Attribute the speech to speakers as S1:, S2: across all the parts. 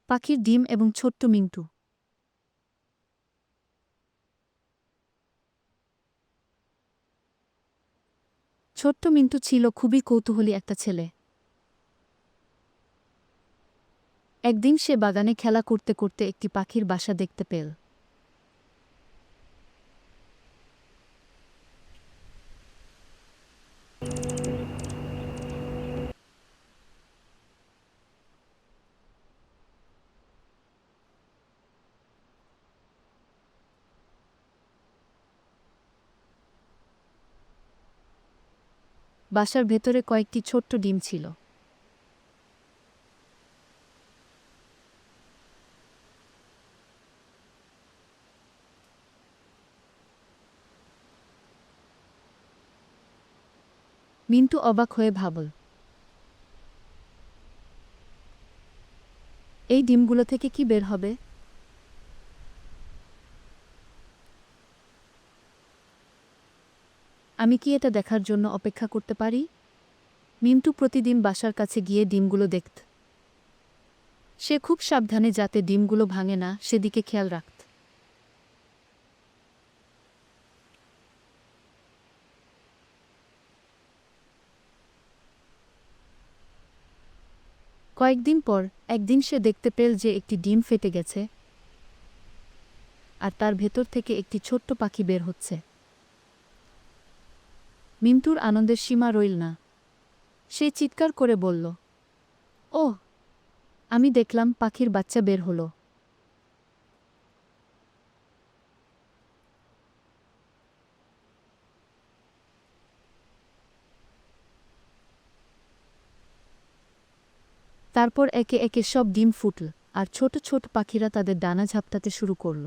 S1: পাখির ডিম এবং ছোট্ট মিন্টু। ছোট্ট মিন্টু ছিল খুবই কৌতূহলী একটা ছেলে। একদিন সে বাগানে খেলা করতে করতে একটি পাখির বাসা দেখতে পেল। বাসার ভেতরে কয়েকটি ছোট্ট ডিম ছিল। মিন্টু অবাক হয়ে ভাবল, এই ডিমগুলো থেকে কি বের হবে? আমি কি এটা দেখার জন্য অপেক্ষা করতে পারি? মিন্টু প্রতিদিন বাসার কাছে গিয়ে ডিমগুলো দেখত। সে খুব সাবধানে যাতে ডিমগুলো ভাঙে না সেদিকে খেয়াল রাখত। কয়েকদিন পর একদিন সে দেখতে পেল যে একটি ডিম ফেটে গেছে আর তার ভেতর থেকে একটি ছোট্ট পাখি বের হচ্ছে। মিন্টুর আনন্দের সীমা রইল না। সে চিৎকার করে বলল, ওহ, আমি দেখলাম পাখির বাচ্চা বের হলো। তারপর একে একে সব ডিম ফুটল আর ছোট ছোট পাখিরা তাদের ডানা ঝাপটাতে শুরু করল।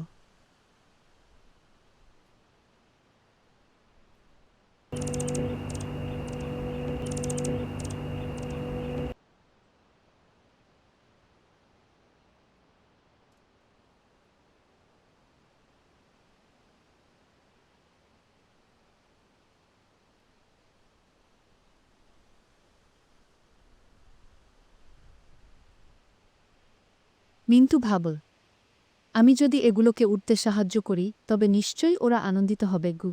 S1: মিন্টু ভাবল, আমি যদি এগুলোকে উঠতে সাহায্য করি তবে নিশ্চয়ই ওরা আনন্দিত হবে গু।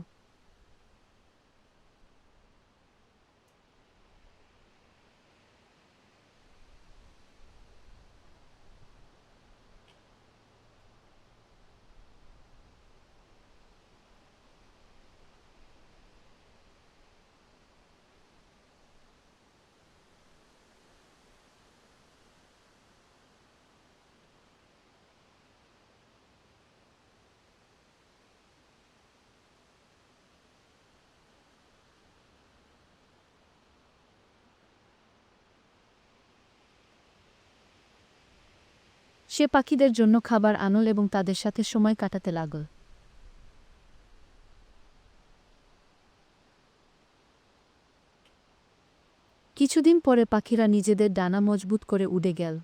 S1: সে পাখিদের জন্য খাবার আনল এবং তাদের সাথে সময় কাটাতে লাগল। কিছুদিন পরে পাখিরা নিজেদের ডানা মজবুত করে উড়ে গেল।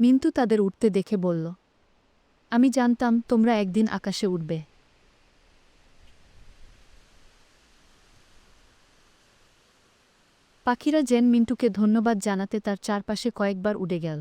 S1: মিন্টু তাদের উঠতে দেখে বলল, আমি জানতাম তোমরা একদিন আকাশে উঠবে। পাখিরা যেন মিন্টুকে ধন্যবাদ জানাতে তার চারপাশে কয়েকবার উড়ে গেল।